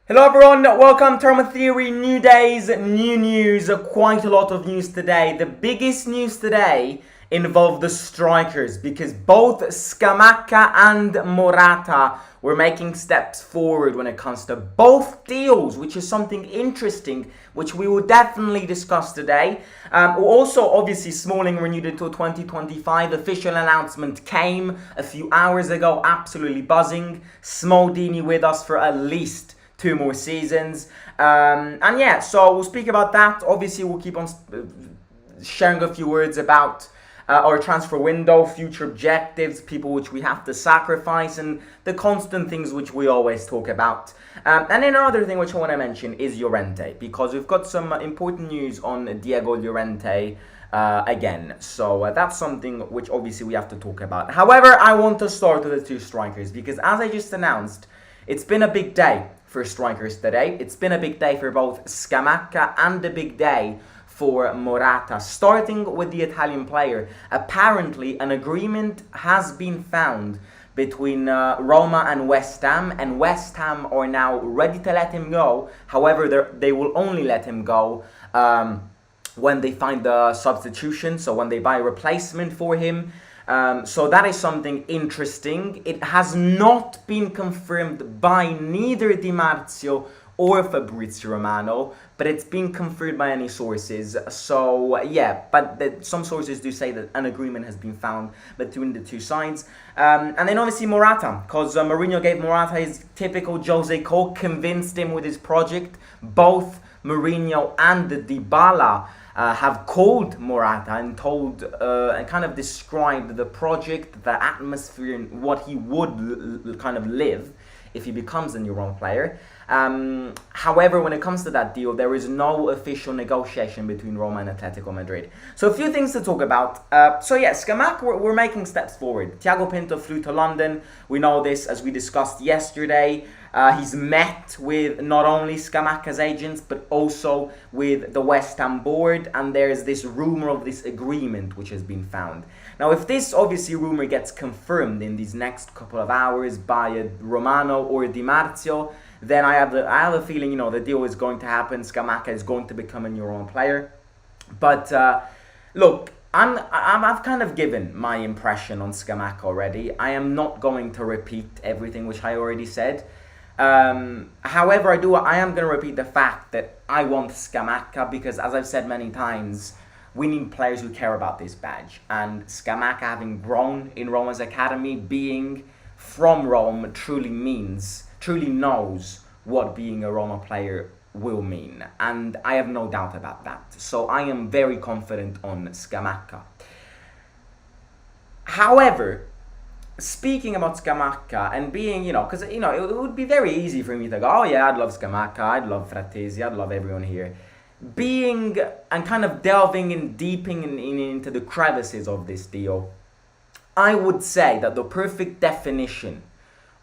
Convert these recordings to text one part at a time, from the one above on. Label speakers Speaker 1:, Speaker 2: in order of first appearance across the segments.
Speaker 1: Hello everyone, welcome to Roma Theory, new days, new news, quite a lot of news today. The biggest news today involved the strikers because both Scamacca and Morata were making steps forward when it comes to both deals, which is something interesting, which we will definitely discuss today. Also, obviously, Smalling renewed until 2025. Official announcement came a few hours ago, absolutely buzzing. Smaldini with us for at least 2 more seasons. And yeah, so we'll speak about that. Obviously, we'll keep on sharing a few words about our transfer window, future objectives, people which we have to sacrifice, and the constant things which we always talk about. And then another thing which I want to mention is Llorente, because we've got some important news on Diego Llorente again. So that's something which obviously we have to talk about. However, I want to start with the two strikers, because as I just announced, it's been a big day for strikers today. It's been a big day for both Scamacca and a big day for Morata. Starting with the Italian player, apparently an agreement has been found between Roma and West Ham are now ready to let him go. However, they will only let him go when they find the substitution, so when they buy a replacement for him. So that is something interesting. It has not been confirmed by neither Di Marzio or Fabrizio Romano, but it's been confirmed by any sources. So yeah, but some sources do say that an agreement has been found between the two sides. And then obviously Morata, because Mourinho gave Morata his typical Jose Cole, convinced him with his project. Both Mourinho and Dybala have called Morata and told and kind of described the project, the atmosphere, and what he would kind of live if he becomes a new Roma player. However, when it comes to that deal, there is no official negotiation between Roma and Atletico Madrid. So a few things to talk about. So yeah, Scamacca, we're making steps forward. Thiago Pinto flew to London. We know this as we discussed yesterday. He's met with not only Scamacca's agents, but also with the West Ham board. And there's this rumor of this agreement which has been found. Now, if this obviously rumor gets confirmed in these next couple of hours by Romano or Di Marzio, then I have a feeling, the deal is going to happen. Scamacca is going to become a new Roma player. But look, I've kind of given my impression on Scamacca already. I am not going to repeat everything which I already said. However, I am going to repeat the fact that I want Scamacca because, as I've said many times, we need players who care about this badge. And Scamacca, having grown in Roma's academy, being from Rome, truly knows what being a Roma player will mean. And I have no doubt about that. So I am very confident on Scamacca. However, speaking about Scamacca and being, because, it would be very easy for me to go, oh yeah, I'd love Scamacca, I'd love Frattesi, I'd love everyone here. Being and kind of delving and deeping into the crevices of this deal, I would say that the perfect definition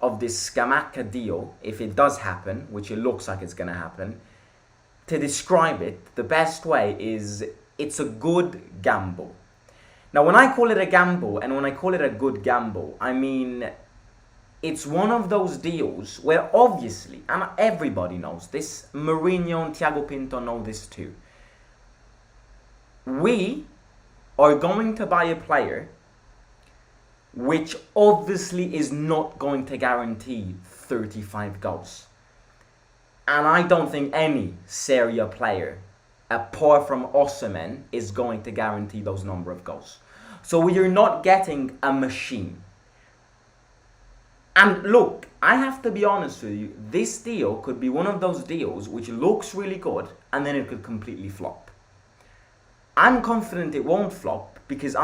Speaker 1: of this Scamacca deal, if it does happen, which it looks like it's going to happen, to describe it, the best way is it's a good gamble. Now, when I call it a gamble and when I call it a good gamble, I mean it's one of those deals where obviously, and everybody knows this, Mourinho and Thiago Pinto know this too. We are going to buy a player which obviously is not going to guarantee 35 goals. And I don't think any Serie A player, apart from Osimhen, is going to guarantee those number of goals. So we are not getting a machine. And look, I have to be honest with you, this deal could be one of those deals which looks really good and then it could completely flop. I'm confident it won't flop because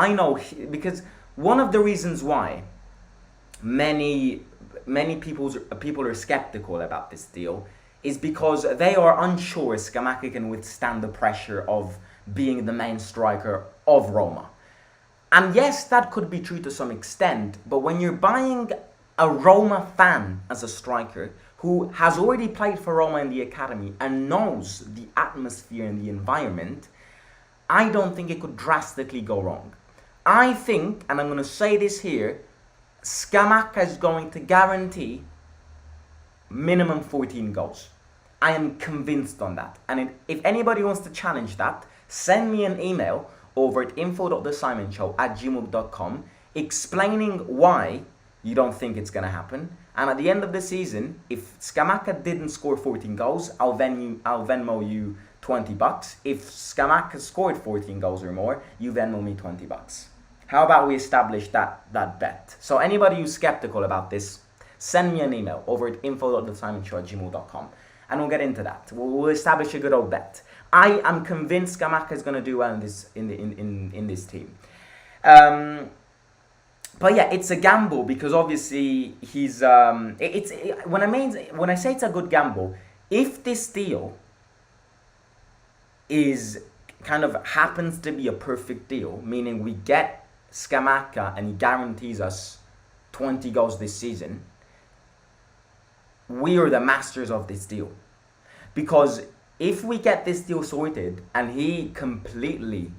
Speaker 1: because one of the reasons why many people are skeptical about this deal is because they are unsure Scamacca can withstand the pressure of being the main striker of Roma. And yes, that could be true to some extent, but when you're buying a Roma fan as a striker who has already played for Roma in the academy and knows the atmosphere and the environment, I don't think it could drastically go wrong. I think, and I'm going to say this here, Scamacca is going to guarantee minimum 14 goals. I am convinced on that. And if anybody wants to challenge that, send me an email over at info.thesimonshow@gmail.com explaining why you don't think it's going to happen. And at the end of the season, if Scamacca didn't score 14 goals, I'll Venmo you $20. If Scamacca scored 14 goals or more, you Venmo me $20. How about we establish that bet? So anybody who's skeptical about this, send me an email over at info.thesimonshow@gmail.com and we'll get into that. We'll establish a good old bet. I am convinced Scamacca is going to do well in this team. But yeah, it's a gamble because obviously he's when I say it's a good gamble, if this deal is kind of happens to be a perfect deal, meaning we get Scamacca and he guarantees us 20 goals this season, we are the masters of this deal. Because if we get this deal sorted and he completely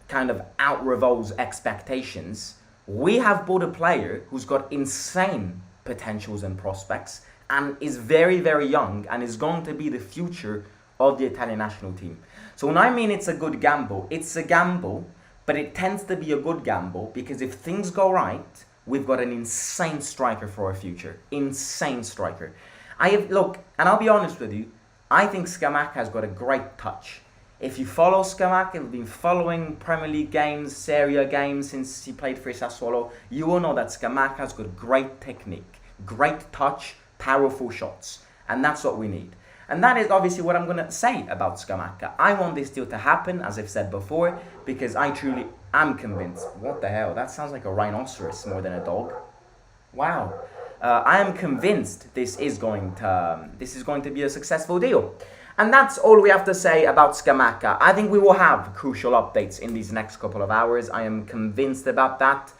Speaker 1: kind of out-revolves expectations, we have bought a player who's got insane potentials and prospects and is very, very young and is going to be the future of the Italian national team. So when I mean it's a good gamble, it's a gamble, but it tends to be a good gamble because if things go right, we've got an insane striker for our future. Insane striker. Look, and I'll be honest with you, I think Scamacca has got a great touch. If you follow Scamacca, you've been following Premier League games, Serie A games since he played for Sassuolo, you will know that Scamacca has got great technique, great touch, powerful shots. And that's what we need. And that is obviously what I'm going to say about Scamacca. I want this deal to happen, as I've said before, because I truly am convinced. What the hell? That sounds like a rhinoceros more than a dog. Wow. I am convinced this is going to be a successful deal. And that's all we have to say about Scamacca. I think we will have crucial updates in these next couple of hours. I am convinced about that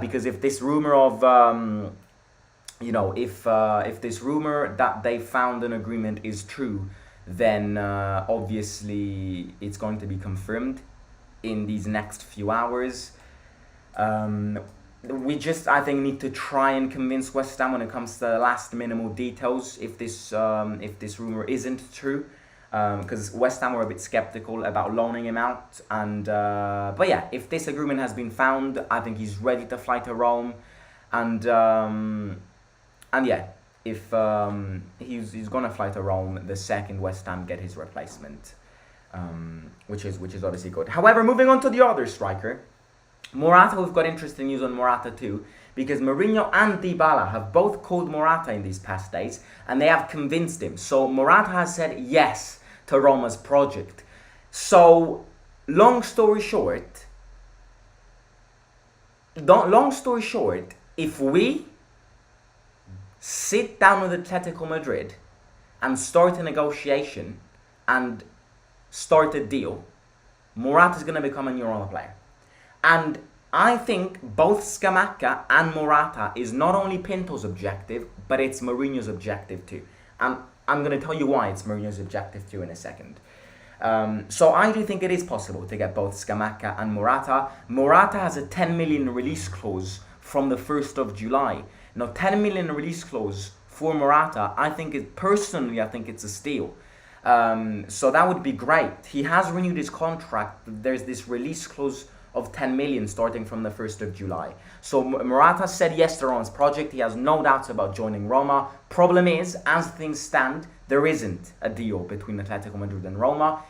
Speaker 1: because if this rumor of, if this rumor that they found an agreement is true, then obviously it's going to be confirmed in these next few hours. We just, I think, need to try and convince West Ham when it comes to the last minimal details if this rumor isn't true, because West Ham were a bit skeptical about loaning him out. And but yeah, if this agreement has been found, I think he's ready to fly to Rome, and yeah, if he's gonna fly to Rome the second West Ham get his replacement, which is obviously good. However, moving on to the other striker. Morata, we've got interesting news on Morata too, because Mourinho and Dybala have both called Morata in these past days, and they have convinced him. So Morata has said yes to Roma's project. So, long story short, if we sit down with Atletico Madrid and start a negotiation and start a deal, Morata's going to become a new Roma player. And I think both Scamacca and Morata is not only Pinto's objective, but it's Mourinho's objective too. And I'm going to tell you why it's Mourinho's objective too in a second. So I do think it is possible to get both Scamacca and Morata. Morata has a 10 million release clause from the 1st of July. Now, 10 million release clause for Morata, I think it's a steal. So that would be great. He has renewed his contract. There's this release clause of 10 million starting from the 1st of July. So Morata said yes to Roma's project. He has no doubts about joining Roma. Problem is, as things stand, there isn't a deal between Atletico Madrid and Roma.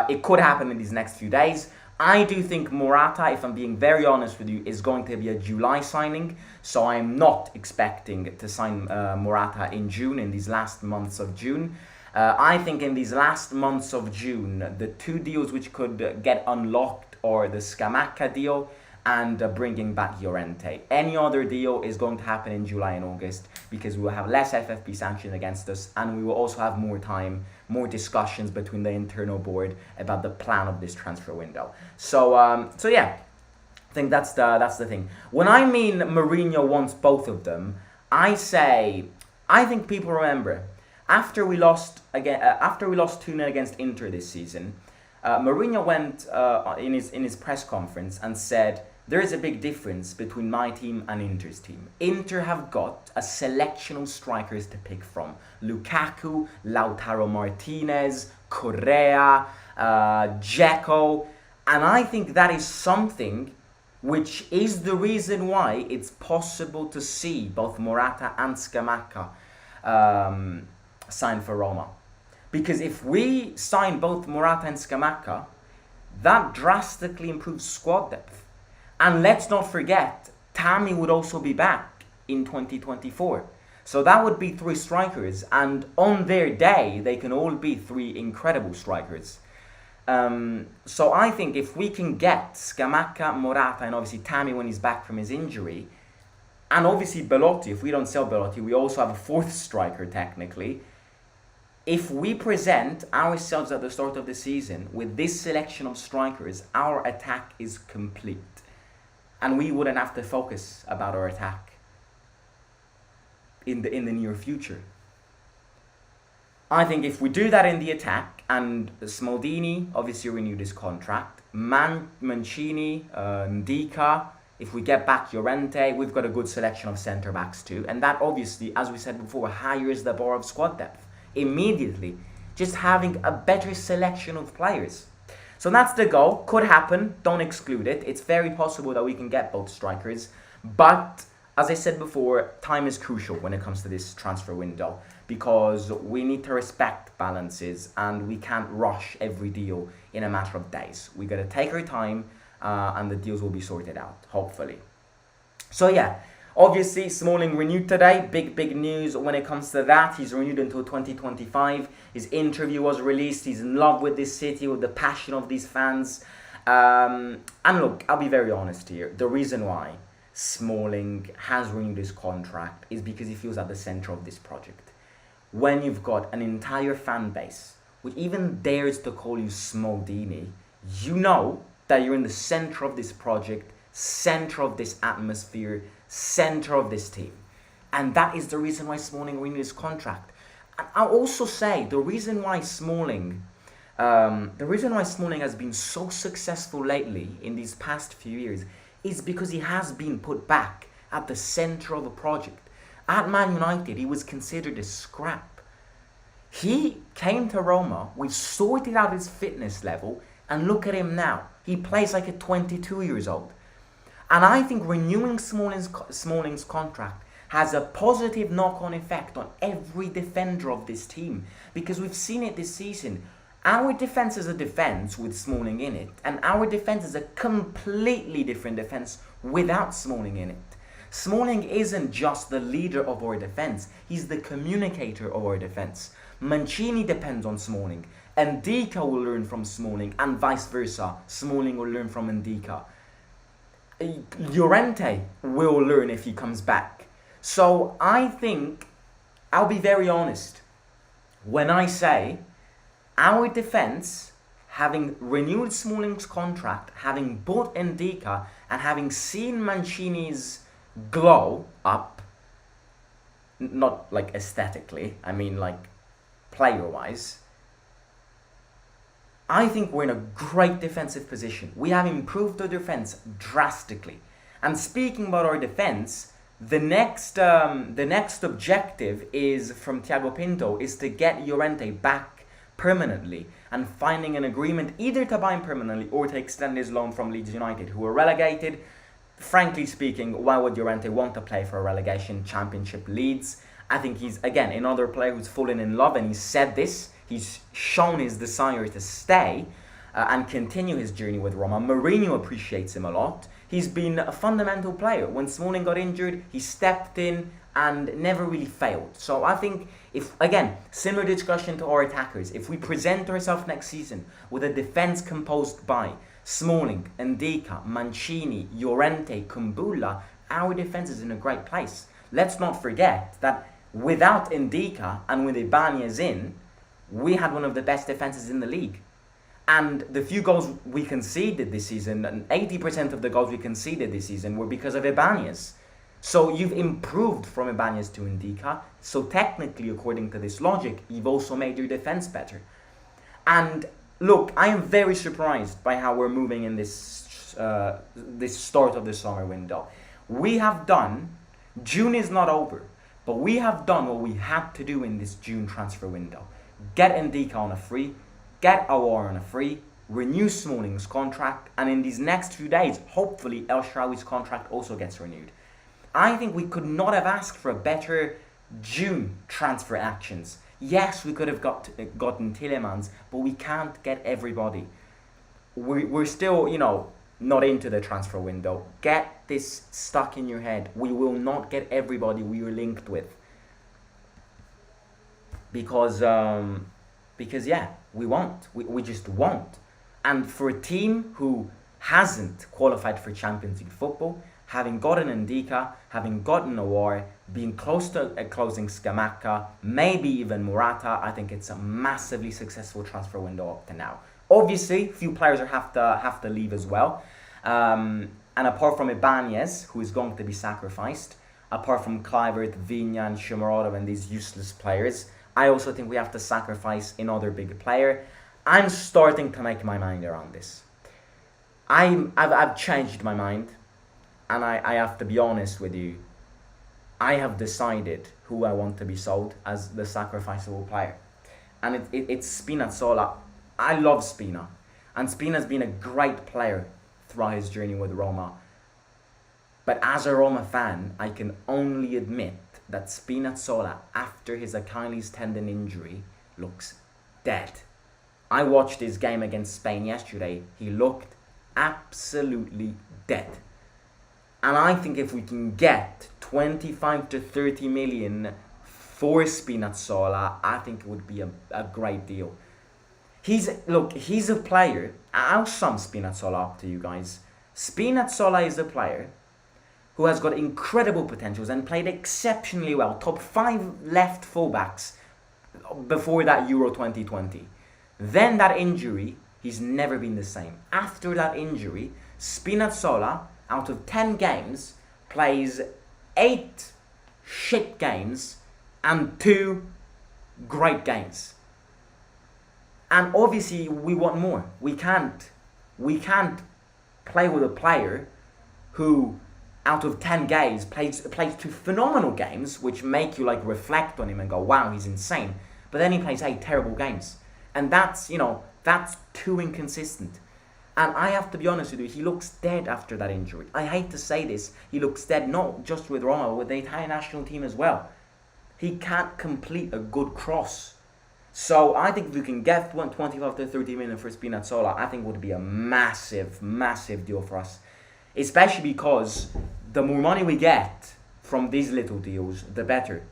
Speaker 1: It could happen in these next few days. I do think Morata, if I'm being very honest with you, is going to be a July signing. So I'm not expecting to sign Morata in June, in these last months of June. I think in these last months of June, the two deals which could get unlocked are the Scamacca deal and bringing back Llorente. Any other deal is going to happen in July and August because we will have less FFP sanctions against us, and we will also have more time, more discussions between the internal board about the plan of this transfer window. So yeah, I think that's the thing. When I mean Mourinho wants both of them, I think people remember after we lost 2-0 against Inter this season. Mourinho went in his press conference and said, there is a big difference between my team and Inter's team. Inter have got a selection of strikers to pick from. Lukaku, Lautaro Martinez, Correa, Dzeko. And I think that is something which is the reason why it's possible to see both Morata and Scamacca sign for Roma. Because if we sign both Morata and Scamacca, that drastically improves squad depth. And let's not forget, Tammy would also be back in 2024. So that would be 3 strikers, and on their day, they can all be 3 incredible strikers. So I think if we can get Scamacca, Morata, and obviously Tammy when he's back from his injury, and obviously Belotti, if we don't sell Belotti, we also have a 4th striker technically. If we present ourselves at the start of the season with this selection of strikers, our attack is complete. And we wouldn't have to focus about our attack in the near future. I think if we do that in the attack, and Smaldini obviously renewed his contract, Mancini, Ndika, if we get back Llorente, we've got a good selection of centre-backs too. And that obviously, as we said before, higher the bar of squad depth. Immediately, just having a better selection of players. So that's the goal. Could happen, don't exclude it. It's very possible that we can get both strikers. But, as I said before, time is crucial when it comes to this transfer window, because we need to respect balances and we can't rush every deal in a matter of days. We got to take our time and the deals will be sorted out, hopefully. So yeah, obviously Smalling renewed today. Big news when it comes to that. He's renewed until 2025. His interview was released. He's in love with this city, with the passion of these fans. And look, I'll be very honest here. The reason why Smalling has renewed his contract is because he feels at the center of this project. When you've got an entire fan base which even dares to call you Smaldini, you know that you're in the center of this project, center of this atmosphere, center of this team. And that is the reason why Smalling renewed his contract. And I'll also say the reason why Smalling has been so successful lately in these past few years is because he has been put back at the center of a project. At Man United, he was considered a scrap. He came to Roma, we've sorted out his fitness level, and look at him now. He plays like a 22 years old. And I think renewing Smalling's contract has a positive knock-on effect on every defender of this team. Because we've seen it this season. Our defense is a defense with Smalling in it, and our defense is a completely different defense without Smalling in it. Smalling isn't just the leader of our defense, he's the communicator of our defense. Mancini depends on Smalling, Ndika will learn from Smalling, and vice versa. Smalling will learn from Ndika. Llorente will learn if he comes back. So I think, I'll be very honest, when I say our defense, having renewed Smalling's contract, having bought Ndika, and having seen Mancini's glow up, not like aesthetically, I mean like player-wise, I think we're in a great defensive position. We have improved our defense drastically. And speaking about our defense, the next objective is from Thiago Pinto is to get Llorente back permanently and finding an agreement either to buy him permanently or to extend his loan from Leeds United, who were relegated. Frankly speaking, why would Llorente want to play for a relegation championship Leeds? I think he's, again, another player who's fallen in love, and he said this. He's shown his desire to stay and continue his journey with Roma. Mourinho appreciates him a lot. He's been a fundamental player. When Smalling got injured, he stepped in and never really failed. So I think, if, again, similar discussion to our attackers, if we present ourselves next season with a defence composed by Smalling, Ndika, Mancini, Llorente, Kumbulla, our defence is in a great place. Let's not forget that without Ndika and with Ibanez in, we had one of the best defences in the league. And the few goals we conceded this season, and 80% of the goals we conceded this season were because of Ibanez. So you've improved from Ibanez to Ndika. So technically, according to this logic, you've also made your defence better. And look, I am very surprised by how we're moving in this this start of the summer window. We have done, June is not over, but we have done what we had to do in this June transfer window. Get Ndika on a free, get Aouar on a free, renew Smalling's contract, and in these next few days, hopefully El Shaarawy's contract also gets renewed. I think we could not have asked for a better June transfer actions. Yes, we could have gotten Tielemans, but we can't get everybody. We're still, not into the transfer window. Get this stuck in your head. We will not get everybody we were linked with. Because yeah, we won't. We just won't. And for a team who hasn't qualified for Champions League football, having gotten Ndika, having gotten Aouar, being close to closing Scamacca, maybe even Morata, I think it's a massively successful transfer window up to now. Obviously, a few players have to leave as well. And apart from Ibanez, who is going to be sacrificed, apart from Kluivert, Vigna and Shomurodov and these useless players, I also think we have to sacrifice another big player. I'm starting to make my mind around this. I've changed my mind, and I have to be honest with you. I have decided who I want to be sold as the sacrificable player. And it's Spinazzola. I love Spina. And Spina's been a great player throughout his journey with Roma. But as a Roma fan, I can only admit that Spinazzola, after his Achilles tendon injury, looks dead. I watched his game against Spain yesterday. He looked absolutely dead. And I think if we can get 25 to 30 million for Spinazzola, I think it would be a great deal. He's a player. I'll sum Spinazzola up to you guys. Spinazzola is a player who has got incredible potentials and played exceptionally well. Top 5 left fullbacks before that Euro 2020. Then that injury, he's never been the same. After that injury, Spinazzola, out of 10 games, plays 8 shit games and 2 great games. And obviously we want more. We can't play with a player who out of 10 games plays 2 phenomenal games, which make you reflect on him and go, wow, he's insane. But then he plays 8 terrible games. And that's too inconsistent. And I have to be honest with you, he looks dead after that injury. I hate to say this, he looks dead not just with Roma, but with the Italian national team as well. He can't complete a good cross. So I think if we can get 25 to 30 million for Spinazzola, I think it would be a massive, massive deal for us. Especially because the more money we get from these little deals, the better.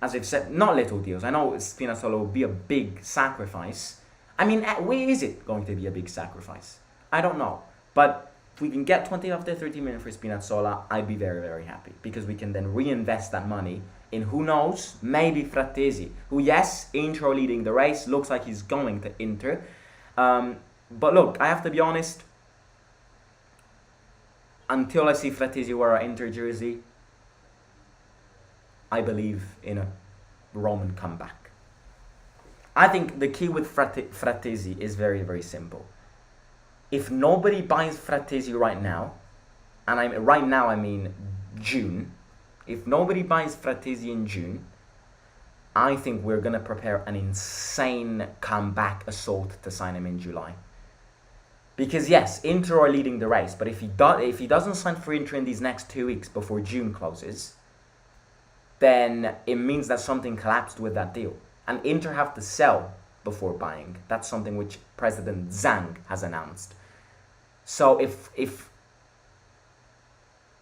Speaker 1: As I've said, not little deals. I know Spinazzola will be a big sacrifice. I mean, where is it going to be a big sacrifice? I don't know. But if we can get 25 to 30 million for Spinazzola, I'd be very, very happy. Because we can then reinvest that money in, who knows, maybe Frattesi. Who, yes, Inter are leading the race. Looks like he's going to Inter. But look, I have to be honest. Until I see Frattesi wear an Inter jersey, I believe in a Roman comeback. I think the key with Frattesi is very, very simple. If nobody buys Frattesi right now, and I mean June, if nobody buys Frattesi in June, I think we're going to prepare an insane comeback assault to sign him in July. Because yes, Inter are leading the race, but if he doesn't sign for Inter in these next 2 weeks before June closes, then it means that something collapsed with that deal. And Inter have to sell before buying. That's something which President Zhang has announced. So if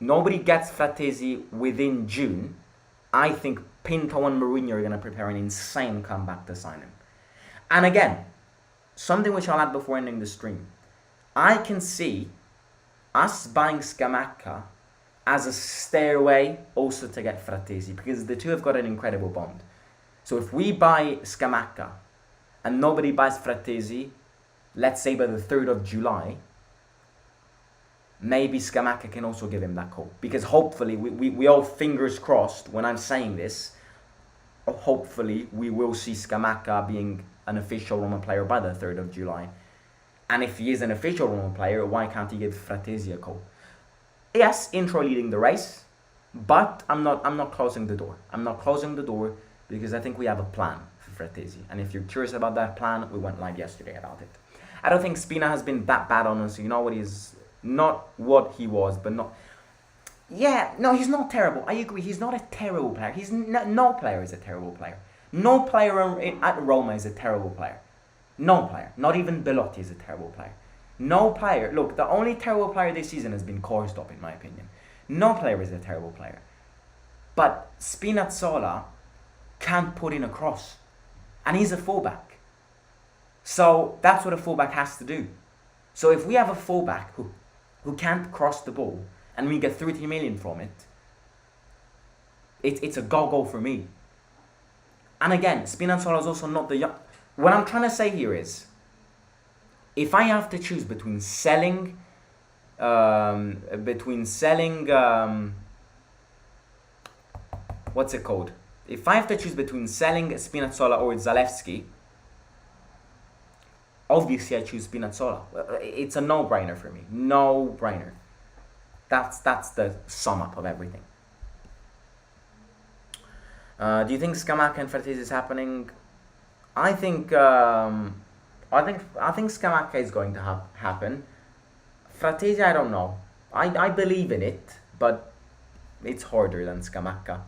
Speaker 1: nobody gets Frattesi within June, I think Pinto and Mourinho are going to prepare an insane comeback to sign him. And again, something which I'll add before ending the stream. I can see us buying Scamacca as a stairway also to get Frattesi, because the two have got an incredible bond. So if we buy Scamacca and nobody buys Frattesi, let's say by the 3rd of July, maybe Scamacca can also give him that call. Because hopefully, we all fingers crossed when I'm saying this, hopefully we will see Scamacca being an official Roma player by the 3rd of July. And if he is an official Roma player, why can't he give Fratesi a call? Yes, Intro leading the race, but I'm not closing the door. I'm not closing the door because I think we have a plan for Fratesi. And if you're curious about that plan, we went live yesterday about it. I don't think Spina has been that bad on us. You know what, he's not what he was, but not. Yeah, no, he's not terrible. I agree. He's not a terrible player. No player is a terrible player. No player at Roma is a terrible player. No player. Not even Belotti is a terrible player. No player. Look, the only terrible player this season has been Korsdorp, in my opinion. No player is a terrible player. But Spinazzola can't put in a cross. And he's a fullback. So that's what a fullback has to do. So if we have a fullback who can't cross the ball and we get 30 million from it, it's a go-go for me. And again, Spinazzola is also not the young. What I'm trying to say here is, if I have to choose between selling, what's it called? If I have to choose between selling Spinazzola or Zalewski, obviously I choose Spinazzola. It's a no-brainer for me. No-brainer. That's the sum up of everything. Do you think Scamacca and Fratesi is happening? I think Scamacca is going to happen. Fratesi, I don't know. I believe in it, but it's harder than Scamacca.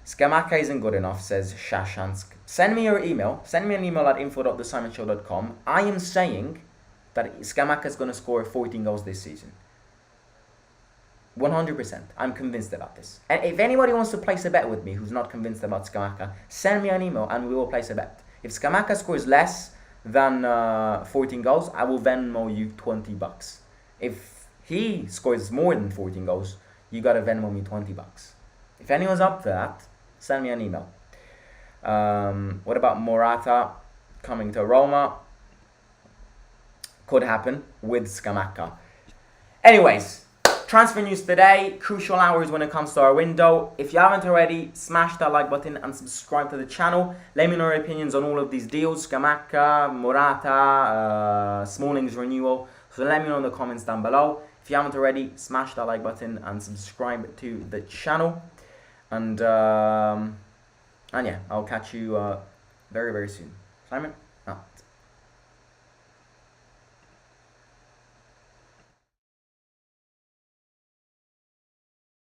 Speaker 1: Scamacca isn't good enough, says Shashansk. Send me your email. Send me an email at info.thesimonshow.com. I am saying that Scamacca is going to score 14 goals this season. 100%. I'm convinced about this. And if anybody wants to place a bet with me who's not convinced about Scamacca, send me an email and we will place a bet. If Scamacca scores less than 14 goals, I will Venmo you $20. If he scores more than 14 goals, you gotta Venmo me $20. If anyone's up for that, send me an email. What about Morata coming to Roma? Could happen with Scamacca. Anyways, transfer news today, crucial hours when it comes to our window. If you haven't already, smash that like button and subscribe to the channel. Let me know your opinions on all of these deals, Scamacca, Morata, Smalling's renewal. So let me know in the comments down below. If you haven't already, smash that like button and subscribe to the channel. And yeah, I'll catch you very, very soon. Simon, out.